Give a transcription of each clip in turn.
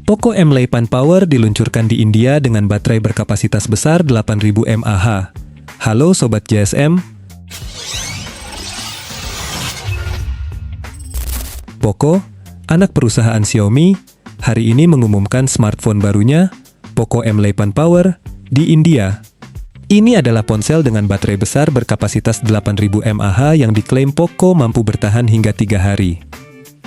Poco M8 Power diluncurkan di India dengan baterai berkapasitas besar 8000 mAh. Halo Sobat GSM. Poco, anak perusahaan Xiaomi, hari ini mengumumkan smartphone barunya, Poco M8 Power, di India. Ini adalah ponsel dengan baterai besar berkapasitas 8000 mAh yang diklaim Poco mampu bertahan hingga 3 hari.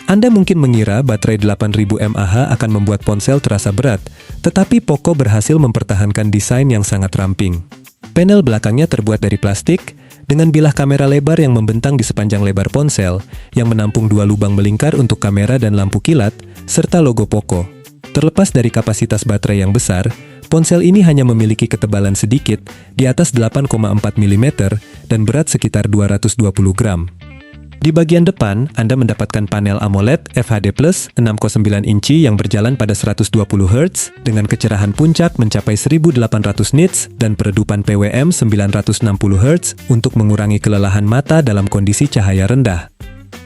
Anda mungkin mengira baterai 8000 mAh akan membuat ponsel terasa berat, tetapi Poco berhasil mempertahankan desain yang sangat ramping. Panel belakangnya terbuat dari plastik, dengan bilah kamera lebar yang membentang di sepanjang lebar ponsel, yang menampung 2 lubang melingkar untuk kamera dan lampu kilat, serta logo Poco. Terlepas dari kapasitas baterai yang besar, ponsel ini hanya memiliki ketebalan sedikit, di atas 8,4 mm, dan berat sekitar 220 gram. Di bagian depan, Anda mendapatkan panel AMOLED FHD+ 6,9 inci yang berjalan pada 120 Hz dengan kecerahan puncak mencapai 1800 nits dan peredupan PWM 960 Hz untuk mengurangi kelelahan mata dalam kondisi cahaya rendah.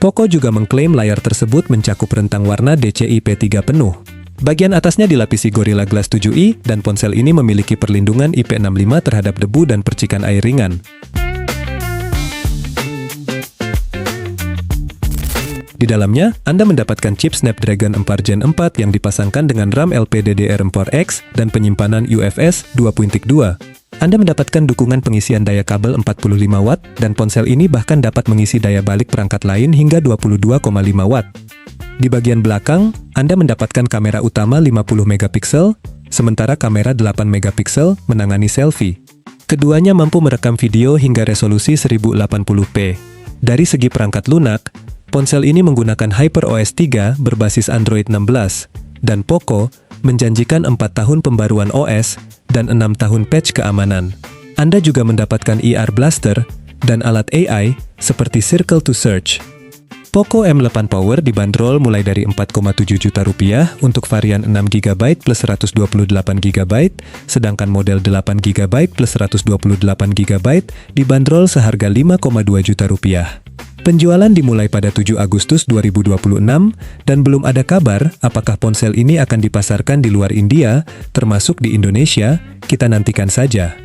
Poco juga mengklaim layar tersebut mencakup rentang warna DCI-P3 penuh. Bagian atasnya dilapisi Gorilla Glass 7i dan ponsel ini memiliki perlindungan IP65 terhadap debu dan percikan air ringan. Di dalamnya, Anda mendapatkan chip Snapdragon 4 Gen 4 yang dipasangkan dengan RAM LPDDR4X dan penyimpanan UFS 2.2. Anda mendapatkan dukungan pengisian daya kabel 45 watt dan ponsel ini bahkan dapat mengisi daya balik perangkat lain hingga 22,5 watt. Di bagian belakang, Anda mendapatkan kamera utama 50 megapiksel, sementara kamera 8 megapiksel menangani selfie. Keduanya mampu merekam video hingga resolusi 1080p. Dari segi perangkat lunak, ponsel ini menggunakan HyperOS 3 berbasis Android 16, dan Poco menjanjikan 4 tahun pembaruan OS dan 6 tahun patch keamanan. Anda juga mendapatkan ER Blaster dan alat AI seperti Circle to Search. Poco M8 Power dibanderol mulai dari Rp4,7 juta untuk varian 6GB plus 128GB, sedangkan model 8GB plus 128GB dibanderol seharga Rp5,2 juta. Penjualan dimulai pada 7 Agustus 2026, dan belum ada kabar apakah ponsel ini akan dipasarkan di luar India, termasuk di Indonesia. Kita nantikan saja.